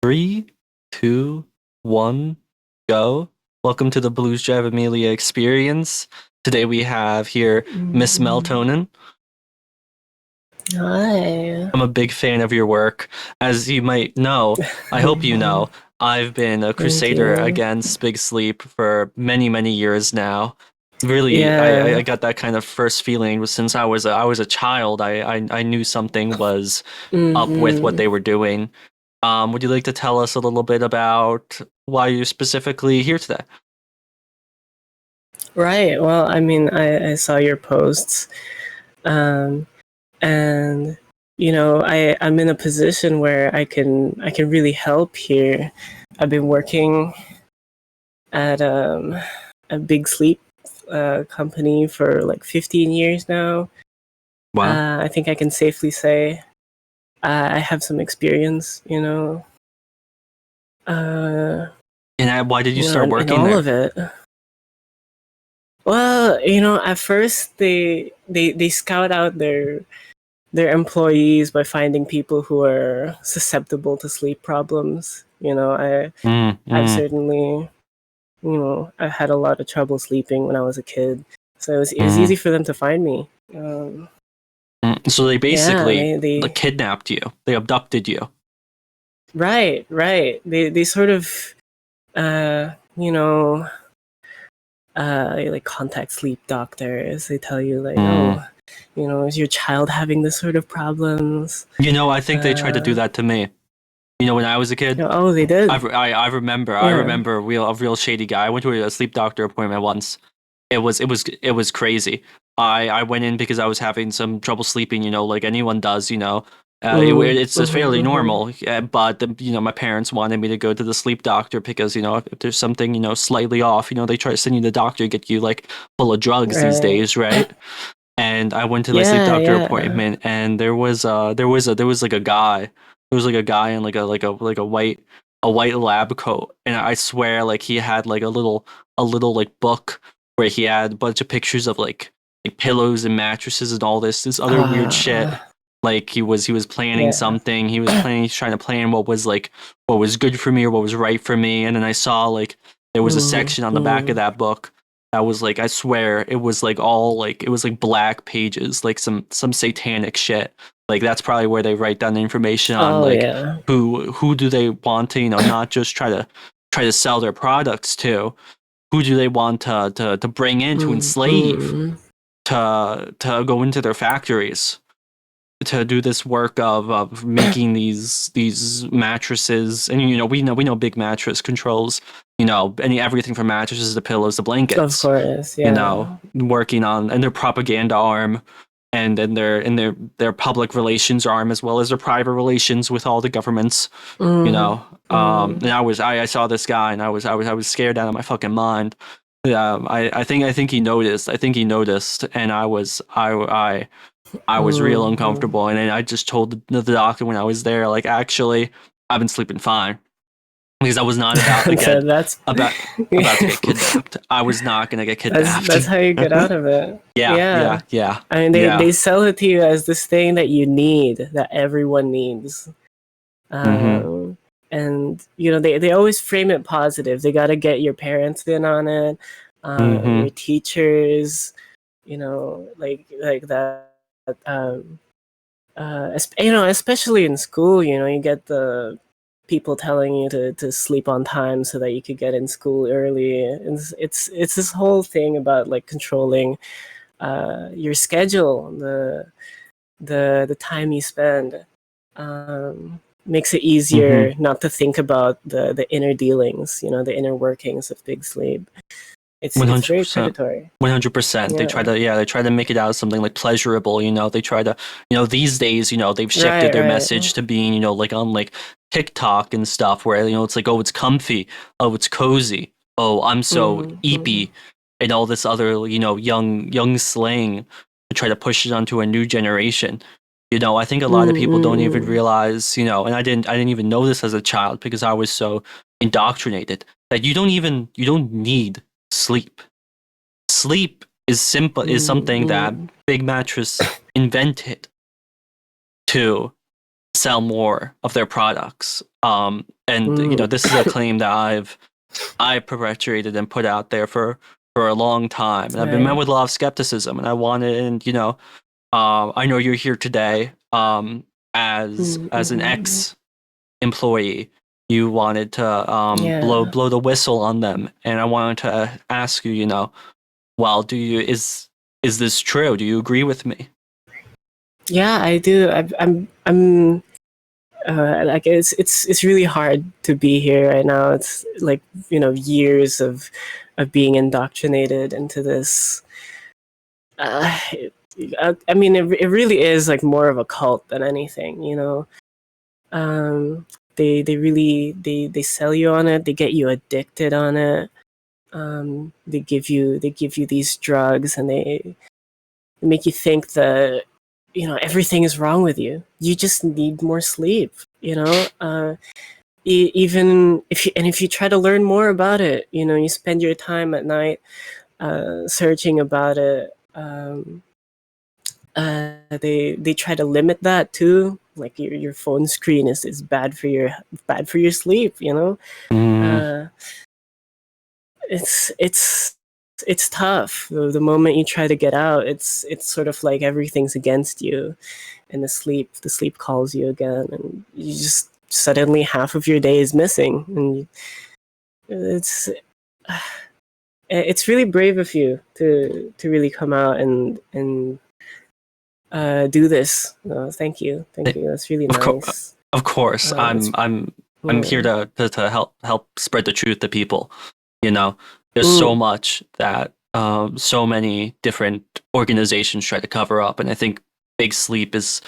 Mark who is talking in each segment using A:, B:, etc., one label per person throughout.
A: Three, two, one, go. Welcome to the Blues Drive Amelia experience. Today we have here Miss Tonin.
B: Hi.
A: I'm a big fan of your work. As you might know, I hope you know, I've been a crusader against Big Sleep for many, many years now. Really,
B: Yeah.
A: I got that kind of first feeling since I was a child. I knew something was up with what they were doing. Would you like to tell us a little bit about why you're specifically here today?
B: Right. Well, I mean, I saw your posts, and I'm in a position where I can really help here. I've been working at a big sleep company for like 15 years now.
A: Wow.
B: I think I can safely say I have some experience.
A: And why did you start
B: In
A: working
B: all
A: there?
B: of it. Well, at first they scout out their employees by finding people who are susceptible to sleep problems. I've certainly, I had a lot of trouble sleeping when I was a kid, so it was easy for them to find me.
A: So they
B: Yeah,
A: basically
B: they
A: kidnapped you. They abducted you.
B: right. They sort of, uh, you know, like contact sleep doctors. They tell you like, oh, is your child having this sort of problems?
A: I think they tried to do that to me. When I was a kid,
B: Oh, they did.
A: I remember
B: Yeah.
A: a real shady guy. I went to a sleep doctor appointment once. It was crazy. I went in because I was having some trouble sleeping. Like anyone does. It's just fairly normal. But my parents wanted me to go to the sleep doctor because if there's something slightly off, they try to send you to the doctor, get you like full of drugs these
B: Right.
A: days, right? And I went to the sleep
B: Yeah,
A: doctor
B: yeah.
A: appointment, and there was like a guy. There was like a guy in like a white lab coat, and I swear like he had like a little like book where he had a bunch of pictures of like pillows and mattresses and all this other weird shit.
B: Uh,
A: Like he was planning
B: yeah.
A: something. He's trying to plan what was good for me or what was right for me. And then I saw like there was a section on the back of that book that was like, I swear it was like all like it was like black pages, like some satanic shit. Like that's probably where they write down the information on
B: Oh,
A: like
B: yeah.
A: who do they want to not just try to sell their products to. Who do they want to bring in to enslave,
B: Mm-hmm.
A: to go into their factories to do this work of making these mattresses. And we know big mattress controls everything from mattresses to pillows to
B: Of
A: blankets.
B: course, yeah.
A: Working on and their propaganda arm, and then their public relations arm, as well as their private relations with all the governments. And I saw this guy, and I was scared out of my fucking mind. I think he noticed. I think he noticed, and I was real uncomfortable. And then I just told the doctor when I was there, like, actually, I've been sleeping fine because I was not about to
B: So
A: get
B: that's
A: about to get kidnapped. I was not gonna get kidnapped.
B: that's how you get out of it.
A: Yeah,
B: Yeah.
A: yeah, yeah,
B: I mean, they,
A: yeah.
B: they sell it to you as this thing that you need, that everyone needs.
A: Mm-hmm.
B: Um, and they always frame it positive. They got to get your parents in on it, your
A: Mm-hmm.
B: teachers, like that. Especially in school, you get the people telling you to sleep on time so that you could get in school early. And it's this whole thing about like controlling your schedule, the time you spend. Makes it easier
A: Mm-hmm.
B: not to think about the inner dealings, the inner workings of big sleep. It's
A: One
B: it's
A: hundred
B: very
A: percent.
B: predatory.
A: 100%. They try
B: Yeah.
A: to, they try to make it out as something like pleasurable. They try to, these days, they've shifted
B: Right,
A: their
B: right.
A: message to being, like on like TikTok and stuff, where it's like, oh, it's comfy, oh, it's cozy, oh, I'm so
B: Mm-hmm.
A: eepy, and all this other, young slang to try to push it onto a new generation. I think a lot of people don't even
B: Mm-hmm.
A: realize, and I didn't even know this as a child because I was so indoctrinated that you don't need sleep. Sleep is something that
B: Mm-hmm.
A: Big Mattress invented to sell more of their products. And this is a claim that I've perpetuated and put out there for a long time, and I've been met with a lot of skepticism. And I wanted, and I know you're here today, as an ex-employee. You wanted to blow the whistle on them, and I wanted to ask you, well, is this true? Do you agree with me?
B: Yeah, I do. I'm like it's really hard to be here right now. It's like years of being indoctrinated into this. I mean, it really is like more of a cult than anything. They really they sell you on it. They get you addicted on it. They give you these drugs, and they make you think that everything is wrong with you. You just need more sleep. Even if you try to learn more about it, you spend your time at night searching about it. They try to limit that too. Like your phone screen is bad for your sleep. It's tough. The moment you try to get out, it's sort of like everything's against you, and the sleep calls you again, and you just suddenly half of your day is missing, and it's really brave of you to really come out and do this. Thank you. That's really nice.
A: Of course, I'm here to help spread the truth to people. There's so much that so many different organizations try to cover up, and I think Big Sleep is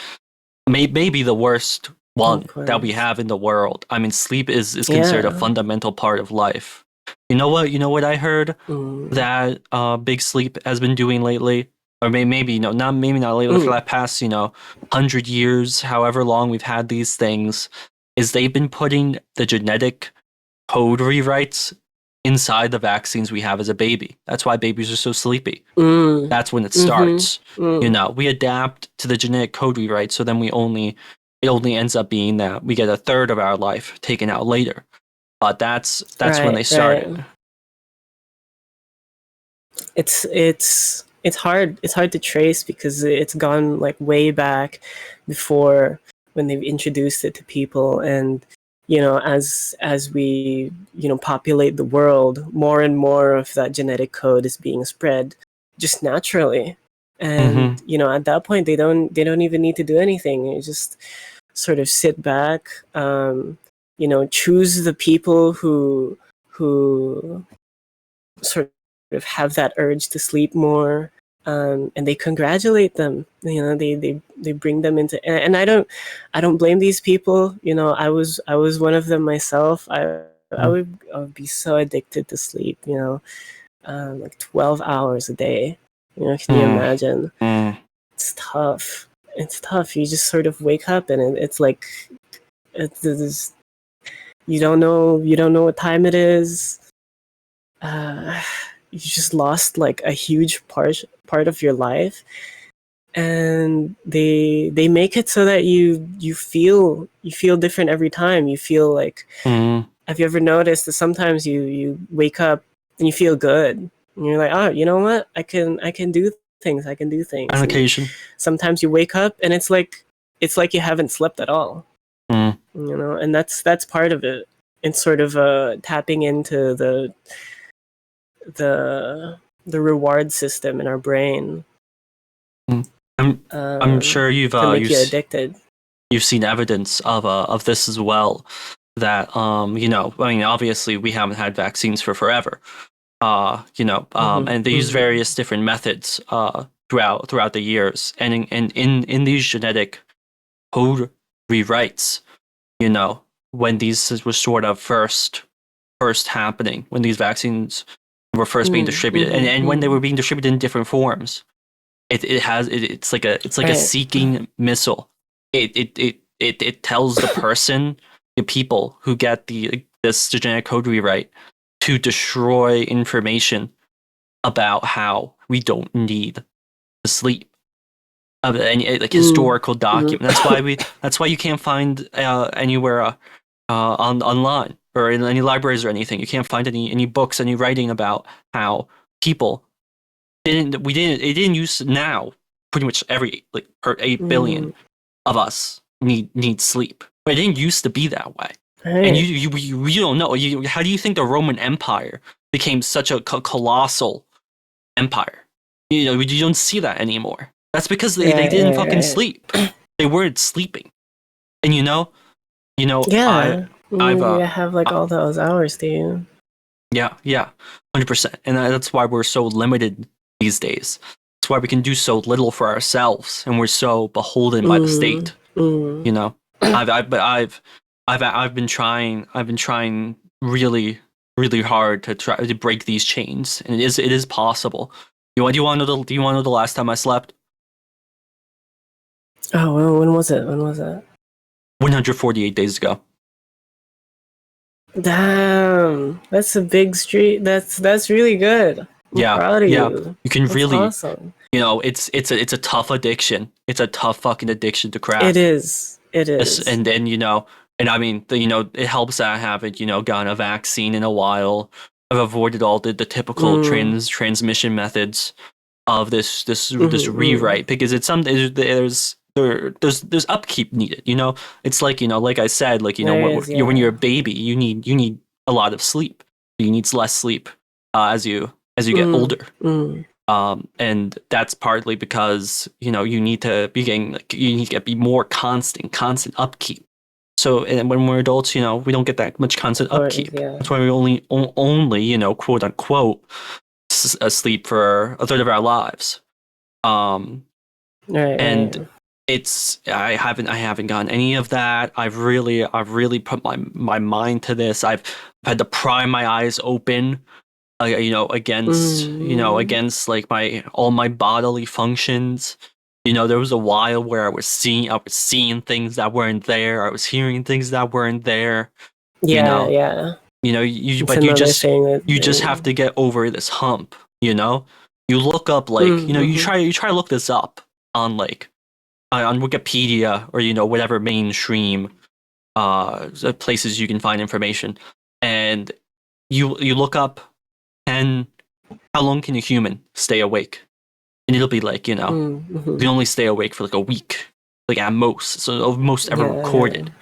A: maybe the worst one that we have in the world. I mean, sleep is considered a fundamental part of life. You know what I heard that Big Sleep has been doing lately, or maybe not lately, for that past 100 years, however long we've had these things, is they've been putting the genetic code rewrites inside the vaccines we have as a baby. That's why babies are so sleepy. That's when it starts. We adapt to the genetic code rewrite, so then it only ends up being that we get a third of our life taken out later. But that's when they started.
B: Right. It's hard to trace because it's gone like way back before when they've introduced it to people, and as we populate the world, more and more of that genetic code is being spread just naturally, and at that point they don't even need to do anything. You just sort of sit back, choose the people who sort of have that urge to sleep more, and they congratulate them. They bring them into, and I don't blame these people. I was one of them myself. I would be so addicted to sleep. Like 12 hours a day. Can you imagine? It's tough. You just sort of wake up, and it's like you don't know what time it is. You just lost like a huge part of your life, and they make it so that you feel different every time. You feel like, have you ever noticed that sometimes you wake up and you feel good, and you're like, oh, you know what, I can do things.
A: On occasion.
B: Sometimes you wake up and it's like you haven't slept at all. And that's part of it. It's sort of tapping into the reward system in our brain.
A: I'm sure you've
B: you addicted.
A: You've seen evidence of this as well. That I mean, obviously we haven't had vaccines for forever. And they use various different methods throughout the years, and in these genetic code rewrites, when these were sort of first happening, when these vaccines were first being distributed, and when they were being distributed in different forms, it's like a seeking missile. It tells the person, the people who get this genetic code rewrite, to destroy information about how we don't need to sleep. Of any like historical document. That's why you can't find anywhere online or in any libraries or anything. You can't find any books, any writing about how people it didn't use now. Pretty much every like per 8 billion of us need sleep, but it didn't used to be that way. And
B: Right.
A: you don't know. How do you think the Roman Empire became such a colossal empire? You don't see that anymore. That's because they didn't fucking
B: Right.
A: sleep. They weren't sleeping. And
B: Yeah.
A: I've
B: You have like
A: uh,
B: all those hours, do you?
A: yeah, 100%. And that's why we're so limited these days. That's why we can do so little for ourselves, and we're so beholden by the state.
B: Mm.
A: You know, I've been trying. I've been trying really, really hard to try to break these chains, and it is possible. Do you want to know do you want to know the last time I slept?
B: Oh, well, when was it? When was it?
A: 148 days ago.
B: Damn, that's a big street. That's really good. I'm
A: Yeah,
B: proud of
A: yeah.
B: you.
A: You can
B: That's
A: really,
B: awesome.
A: it's a tough addiction. It's a tough fucking addiction to
B: It
A: crack.
B: is. It is.
A: And then and I mean, it helps that I haven't gotten a vaccine in a while. I've avoided all the typical
B: Mm.
A: transmission methods of this
B: Mm.
A: rewrite because it's some there's upkeep needed. It's like I said, like
B: There is,
A: when you're
B: yeah.
A: a baby, you need a lot of sleep. You need less sleep as you get
B: Mm.
A: older.
B: Mm.
A: And that's partly because you need to be getting like you need to be more constant upkeep. So and when we're adults, we don't get that much constant
B: Of course,
A: upkeep.
B: yeah.
A: That's why we only quote unquote sleep for a third of our lives. Um,
B: Right,
A: and
B: right.
A: I haven't gotten any of that. I've really put my mind to this. I've had to pry my eyes open
B: Mm.
A: against like my all my bodily functions. There was a while where I was seeing things that weren't there. I was hearing things that weren't there. You
B: Yeah,
A: know,
B: yeah. It's
A: but you
B: another
A: just
B: thing that.
A: you just have to get over this hump. You look up like
B: Mm-hmm.
A: you try to look this up on like on Wikipedia or whatever mainstream places you can find information, and you look up and how long can a human stay awake? And it'll be like, you
B: Mm-hmm.
A: can only stay awake for like a week, like at most. So most ever
B: Yeah, yeah.
A: recorded.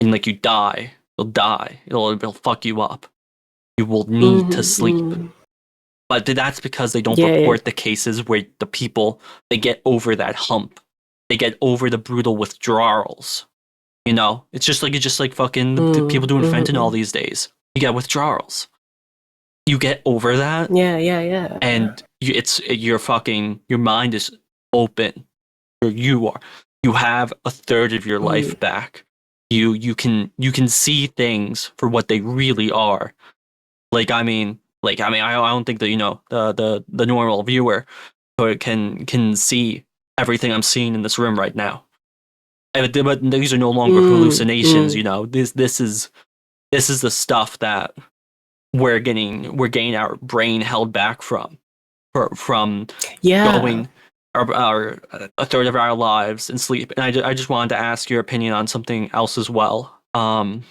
A: And like you die, you'll die. It'll fuck you up. You will need to
B: Mm-hmm.
A: sleep.
B: Mm.
A: But that's because they don't
B: Yeah, yeah.
A: report the cases where the people they get over that hump. They get over the brutal withdrawals. It's just like fucking the
B: Mm.
A: people doing fentanyl
B: Mm-hmm.
A: these days. You get withdrawals. You get over that,
B: Yeah, yeah, yeah.
A: and your mind is open. You are you have a third of your
B: Mm.
A: life back. You can see things for what they really are. I don't think that the normal viewer can see everything I'm seeing in this room right now. But these are no longer
B: Mm.
A: hallucinations.
B: Mm.
A: This is the stuff that we're getting our brain held back from
B: Yeah.
A: going our a third of our lives in sleep. And I just wanted to ask your opinion on something else as well. You
B: Oh,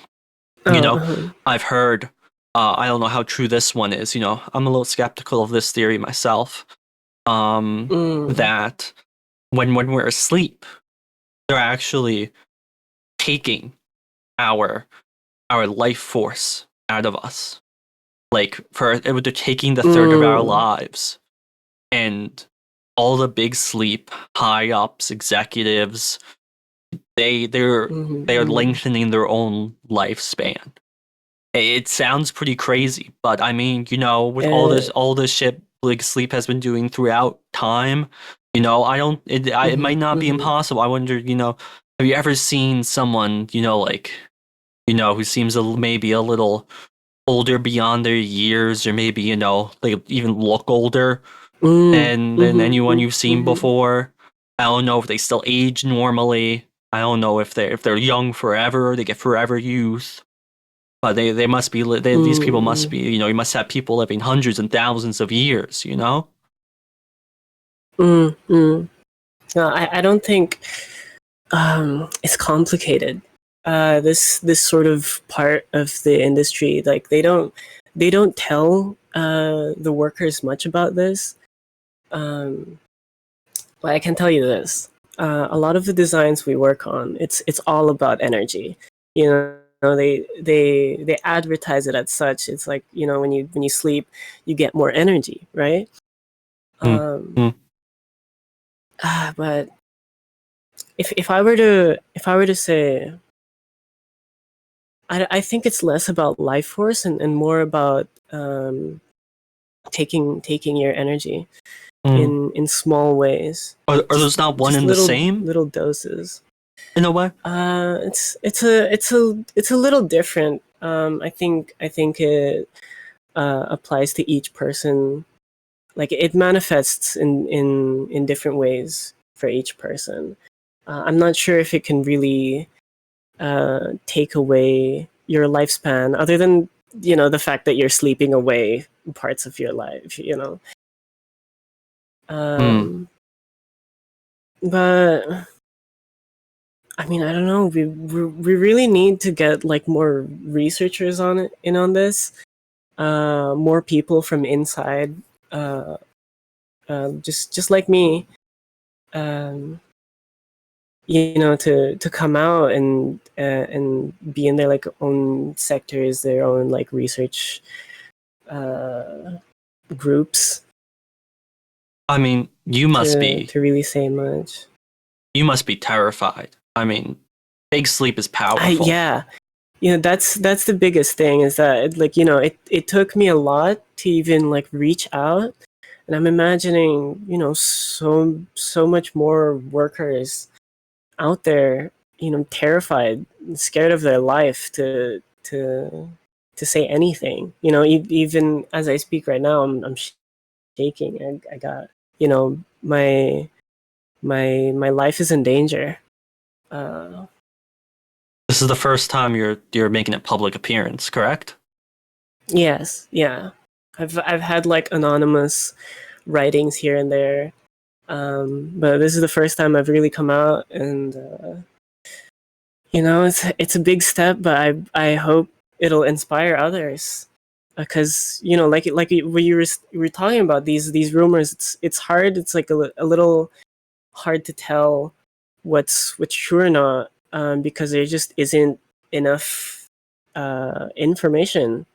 A: know,
B: uh-huh.
A: I've heard. I don't know how true this one is. I'm a little skeptical of this theory myself.
B: Mm.
A: That when we're asleep, they're actually taking our life force out of us. Like they're taking the third of our
B: Mm.
A: lives, and all the big sleep high ups executives they're
B: Mm-hmm.
A: lengthening their own lifespan. It sounds pretty crazy, but I mean, with
B: Uh,
A: all this shit like sleep has been doing throughout time, I don't it
B: mm-hmm.
A: might not be
B: Mm-hmm.
A: impossible. I wonder, have you ever seen someone, like, who seems maybe a little older beyond their years, or maybe, they even look older
B: Mm.
A: than anyone
B: Mm-hmm.
A: you've seen
B: Mm-hmm.
A: before. I don't know if they still age normally. I don't know if they're young forever, they get forever youth. But they must be these people must be,
B: Mm.
A: you must have people living hundreds and thousands of years.
B: Mm. Mm. No, I don't think it's complicated. this sort of part of the industry, like they don't tell the workers much about this. But I can tell you this: a lot of the designs we work on, it's all about energy. You know, they advertise it as such. It's like, you know, when you sleep, you get more energy, right? But if I were to say, I think it's less about life force and more about taking your energy in small ways.
A: Are those not one and the same
B: little doses?
A: in a way?
B: It's a little different. I think it applies to each person. Like it manifests in different ways for each person. I'm not sure if it can really take away your lifespan, other than, you know, the fact that you're sleeping away parts of your life, you know. But I mean, I don't know. We really need to get like more researchers on this. More people from inside, just like me, you know, to come out and be in their like own sectors, their own like research groups.
A: I mean, you must be
B: to really say much.
A: You must be terrified. I mean, big sleep is powerful.
B: Yeah, you know, that's the biggest thing, is that like, you know, it took me a lot to even like reach out, and I'm imagining, you know, so much more workers out there, you know, terrified, scared of their life to say anything. You know, even as I speak right now, I'm shaking. I got, you know, my life is in danger.
A: This is the first time you're making a public appearance, correct?
B: Yes, yeah. I've had like anonymous writings here and there, but this is the first time I've really come out, and you know, it's a big step, but I hope it'll inspire others, because, you know, like what you were talking about, these rumors, it's hard. It's like a little hard to tell what's true or not, because there just isn't enough information.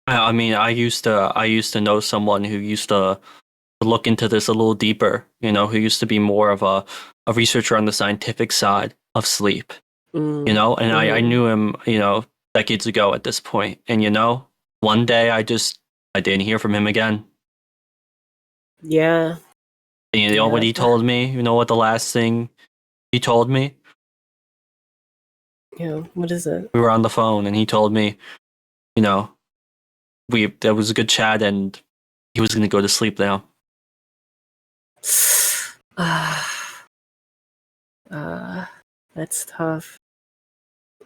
A: I mean, I used to know someone who used to look into this a little deeper. You know, who used to be more of a researcher on the scientific side of sleep. You know, and I knew him, you know, decades ago at this point. And you know, one day I didn't hear from him again.
B: Yeah.
A: And you know what he told me? You know what the last thing he told me?
B: Yeah, what is it?
A: We were on the phone and he told me, you know, there was a good chat and he was going to go to sleep now.
B: That's tough.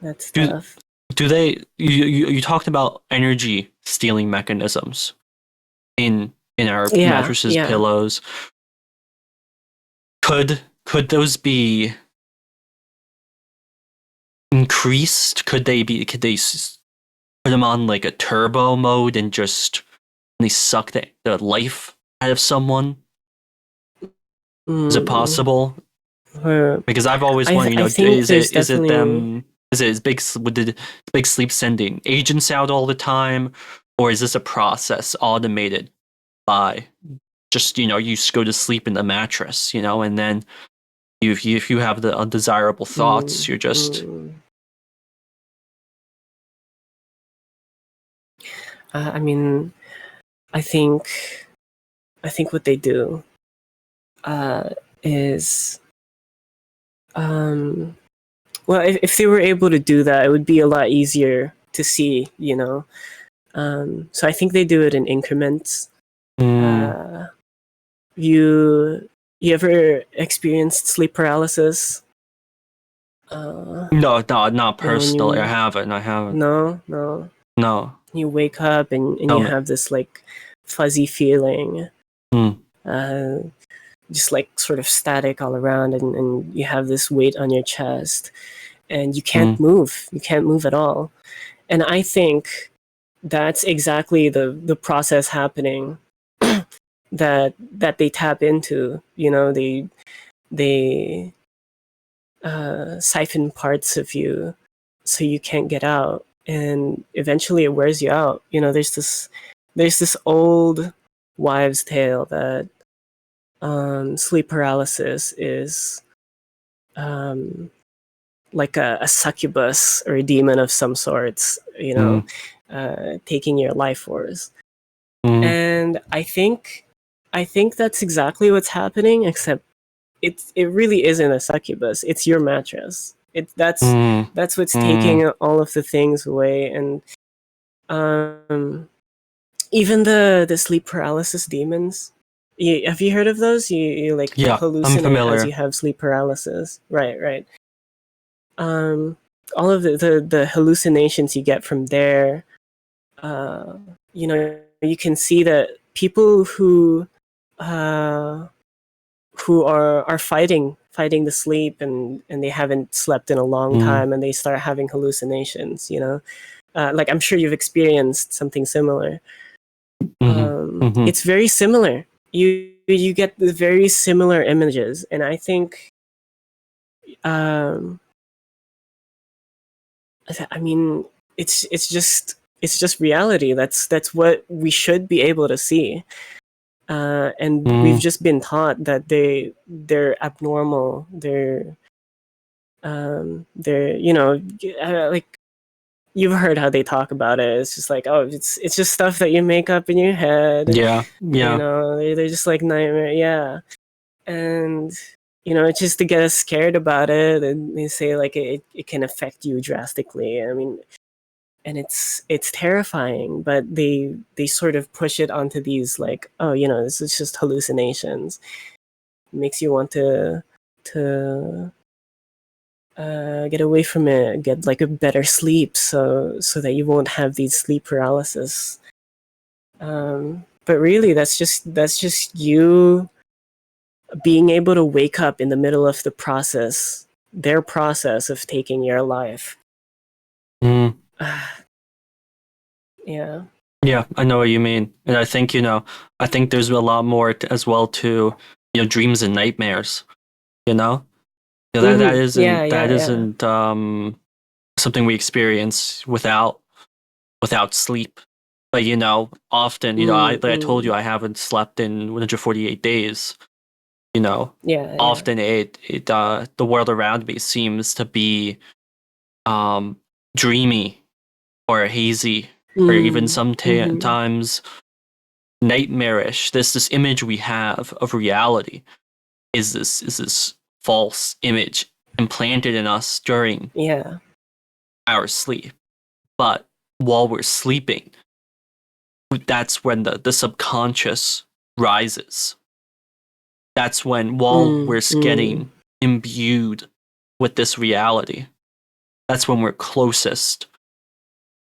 B: That's tough.
A: Do they? You talked about energy stealing mechanisms in our mattresses, pillows. Could those be increased? Could they put them on like a turbo mode and just they suck the life out of someone? Is it possible? Because I've always wondered, you know, is it them? Is big sleep sending agents out all the time, or is this a process automated by just, you know, you just go to sleep in the mattress, you know, and then if you have the undesirable thoughts, you're just.
B: I mean, I think what they do is, well, if they were able to do that, it would be a lot easier to see, you know. So I think they do it in increments. You ever experienced sleep paralysis?
A: No, not personally. I haven't. No.
B: You wake up and you have this like fuzzy feeling, just like sort of static all around, and you have this weight on your chest, and you can't move. You can't move at all. And I think that's exactly the process happening that they tap into. They siphon parts of you so you can't get out, and eventually it wears you out. There's this old wives' tale that sleep paralysis is like a succubus or a demon of some sorts, taking your life force. And I think that's exactly what's happening, except it really isn't a succubus. It's your mattress. That's what's taking all of the things away. And even the sleep paralysis demons. Have you heard of those? You like hallucinate as you have sleep paralysis. Right. All of the hallucinations you get from there, you can see that people who are fighting the sleep, and they haven't slept in a long time, and they start having hallucinations. Like, I'm sure you've experienced something similar. It's very similar. You get the very similar images, and I think I mean, it's just reality. That's what we should be able to see. And we've just been taught that they're abnormal. They're like, you've heard how they talk about it. It's just like, oh, it's just stuff that you make up in your head.
A: Yeah.
B: They're just like nightmare. Yeah. And it's just to get us scared about it, and they say like it can affect you drastically. I mean, and it's terrifying, but they sort of push it onto these like, oh, this is just hallucinations. It makes you want to get away from it, get like a better sleep, so that you won't have these sleep paralysis. But really, that's just you being able to wake up in the middle of their process of taking your life. Yeah.
A: Yeah, I know what you mean. And I think, there's a lot more as well to, dreams and nightmares, that isn't something we experience without sleep. But, often, I told you I haven't slept in 148 days. Often the world around me seems to be dreamy or hazy, or even sometimes nightmarish. This image we have of reality is this false image implanted in us during our sleep. But while we're sleeping, that's when the subconscious rises. That's when, while we're getting imbued with this reality, that's when we're closest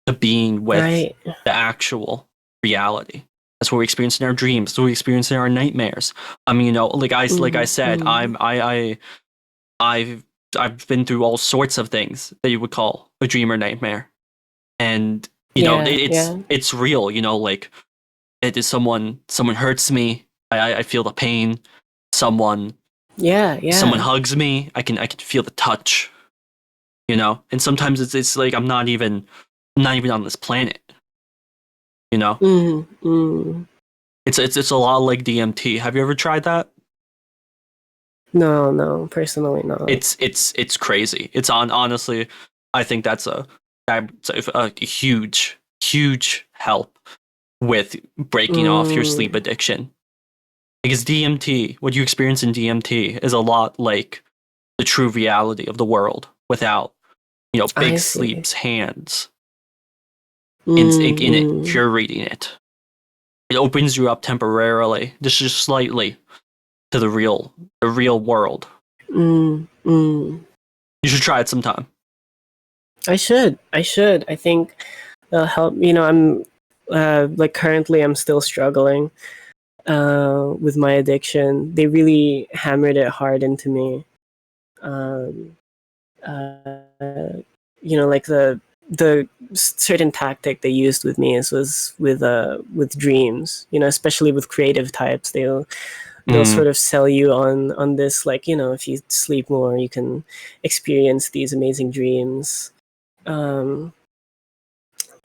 A: to being with the actual reality. That's what we experience in our dreams. That's what we experience in our nightmares. I mean, like I said, I've been through all sorts of things that you would call a dream or nightmare, and it's real. Like, it is someone hurts me. I feel the pain. Someone hugs me. I can feel the touch. And sometimes it's like I'm not even on this planet. It's a lot like DMT. Have you ever tried that?
B: No, personally not.
A: It's crazy. It's honestly, I think that's a huge help with breaking off your sleep addiction. Because DMT, what you experience in DMT, is a lot like the true reality of the world without, big sleep's hands in it curating it. It opens you up temporarily, just slightly, to the real world. You should try it sometime.
B: I should. I think it'll help. I'm like, currently I'm still struggling with my addiction. They really hammered it hard into me. like the certain tactic they used with me was with dreams. Especially with creative types, they'll sort of sell you on this, like, if you sleep more, you can experience these amazing dreams.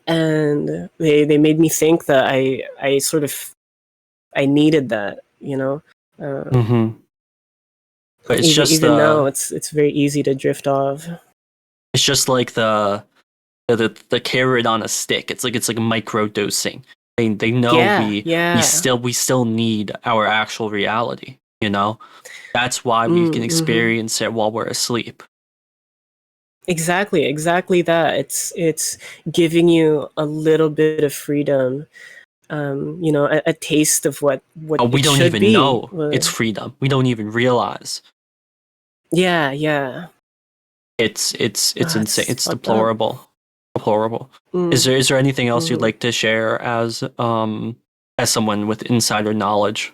B: And they made me think that I needed that.
A: But it's just
B: Even now, it's very easy to drift off.
A: it's just like the carrot on a stick. It's like micro dosing. They know we still need our actual reality. That's why we can experience it while we're asleep.
B: Exactly that. It's giving you a little bit of freedom. A taste of what
A: We
B: it
A: don't
B: should
A: even
B: be.
A: know it's freedom. We don't even realize.
B: Yeah.
A: It's insane. It's deplorable.
B: Up.
A: Deplorable. Is there anything else you'd like to share as someone with insider knowledge?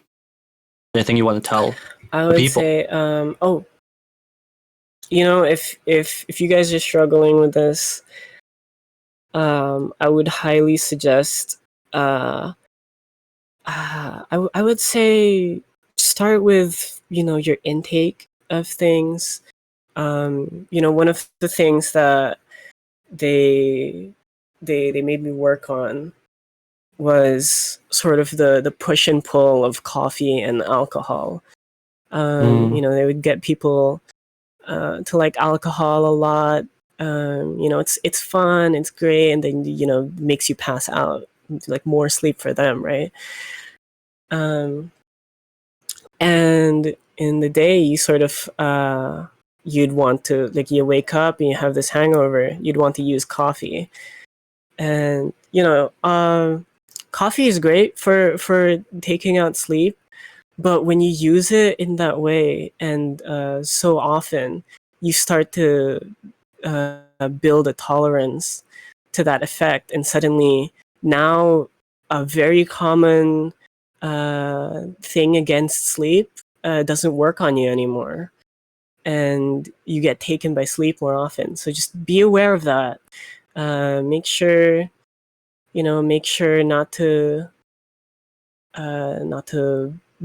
A: Anything you want to tell
B: I would
A: people?
B: say, if you guys are struggling with this, I would highly suggest, I would say start with, your intake of things. One of the things that they made me work on was sort of the push and pull of coffee and alcohol. They would get people to like alcohol a lot. It's fun, it's great, and then makes you pass out, like more sleep for them, right? And in the day, you sort of you'd want to, like, you wake up and you have this hangover, you'd want to use coffee. And coffee is great for taking out sleep, but when you use it in that way and so often, you start to build a tolerance to that effect, and suddenly now a very common thing against sleep doesn't work on you anymore, and you get taken by sleep more often. So just be aware of that. Make sure not to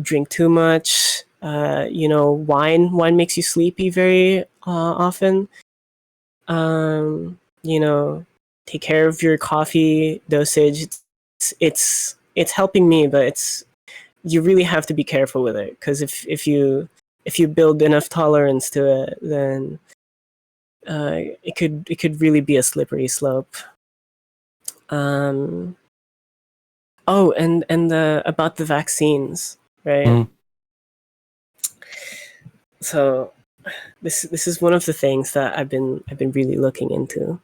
B: drink too much. Wine makes you sleepy very often. Take care of your coffee dosage. It's helping me, but you really have to be careful with it, because if you build enough tolerance to it, then it could really be a slippery slope. Oh, and about the vaccines, right? So this is one of the things that I've been really looking into.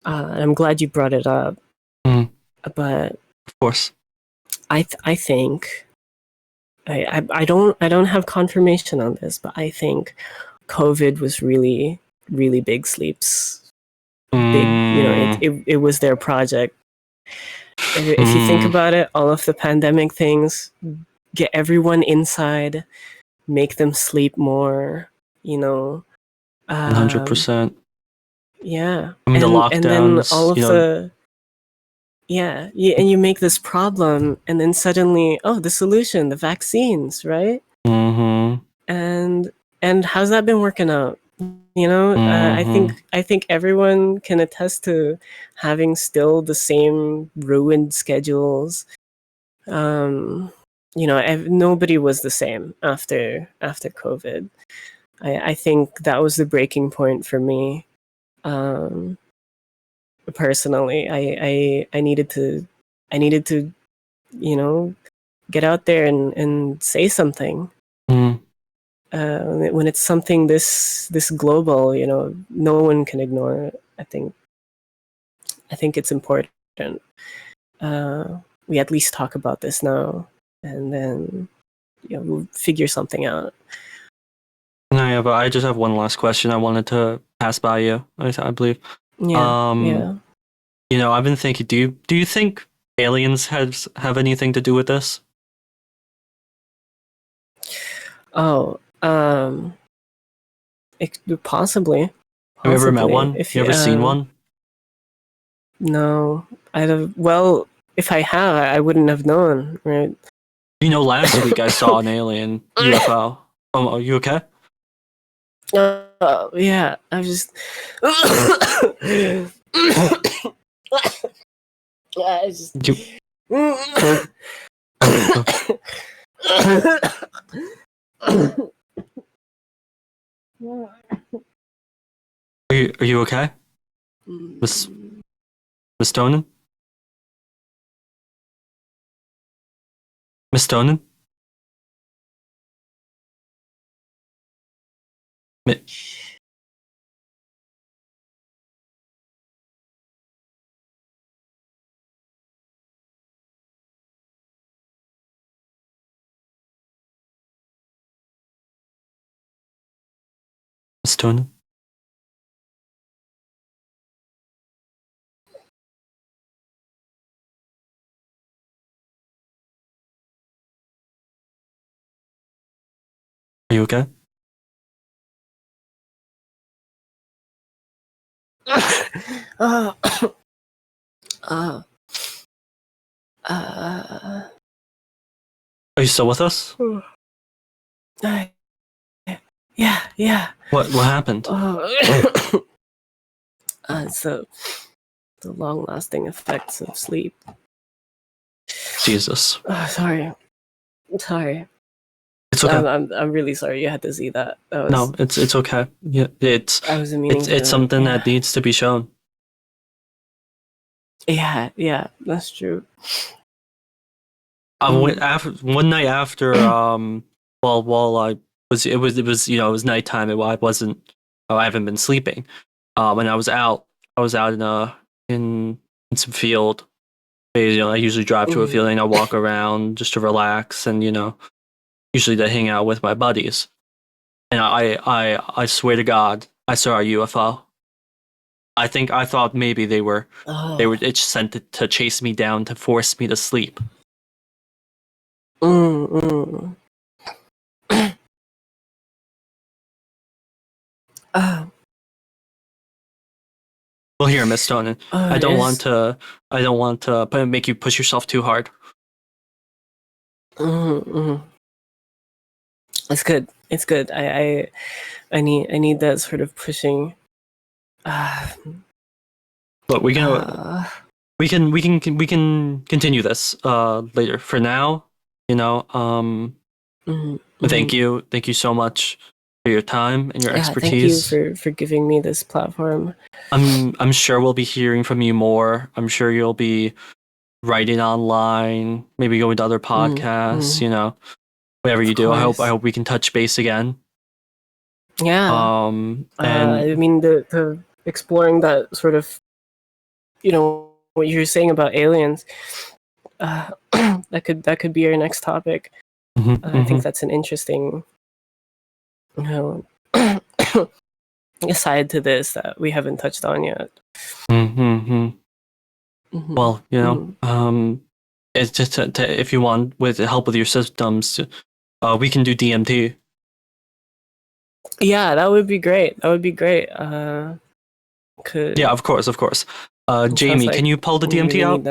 B: I'm glad you brought it up. But
A: of course,
B: I think I don't have confirmation on this, but I think COVID was really big sleeps. Big, it was their project. If you think about it, all of the pandemic things, get everyone inside, make them sleep more,
A: 100%.
B: Yeah.
A: I mean, the lockdowns,
B: and then all of and you make this problem, and then suddenly, the solution, the vaccines, right? And how's that been working out? I think everyone can attest to having still the same ruined schedules. Nobody was the same after COVID. I think that was the breaking point for me. Personally, I needed to get out there and say something. When it's something this global, no one can ignore it. I think it's important. We at least talk about this now, and then we'll figure something out.
A: I just have one last question I wanted to pass by you. I believe.
B: Yeah.
A: I've been thinking. Do you think aliens have anything to do with this?
B: Oh, possibly.
A: Have you ever met
B: Possibly.
A: one?
B: If
A: You ever seen one?
B: No, I'd have. Well, if I have, I wouldn't have known, right?
A: You know, last week I saw an alien UFO. Are you okay?
B: Yeah, I'm just. Yeah, I just.
A: You, are you okay, Miss Tonin? Miss Tonin? Mi- Miss Tonin? Are you okay?
B: uh, uh, uh,
A: Are you still with us?
B: uh, yeah.
A: What happened?
B: It's the long-lasting effects of sleep.
A: Jesus.
B: Sorry.
A: It's okay.
B: I'm really sorry you had to see that.
A: No, it's okay. Yeah,
B: I wasn't meaning
A: it's
B: to.
A: something
B: Yeah.
A: that needs to be shown.
B: Yeah, that's true.
A: One night after while I was it was you know it was nighttime and I haven't been sleeping. And I was out in some field. You know, I usually drive to a field and I walk around just to relax and usually to hang out with my buddies. And I swear to God, I saw a UFO. I thought maybe they were it sent it to chase me down to force me to sleep.
B: Mm.
A: Well, here, Miss Tonin, I don't want to make you push yourself too hard.
B: It's good. It's good. I need that sort of pushing.
A: But we can continue this later. For now, thank you so much for your time and your expertise.
B: Thank you for giving me this platform.
A: I'm sure we'll be hearing from you more. I'm sure you'll be writing online, maybe going to other podcasts, whatever you do. I hope we can touch base again.
B: Yeah.
A: And
B: I mean the exploring that sort of what you were saying about aliens, that could be our next topic. I think that's an interesting aside to this that we haven't touched on yet.
A: Well, it's just if you want with help with your systems, we can do DMT.
B: Yeah, that would be great.
A: Yeah, of course. Jamie, can you pull the DMT out?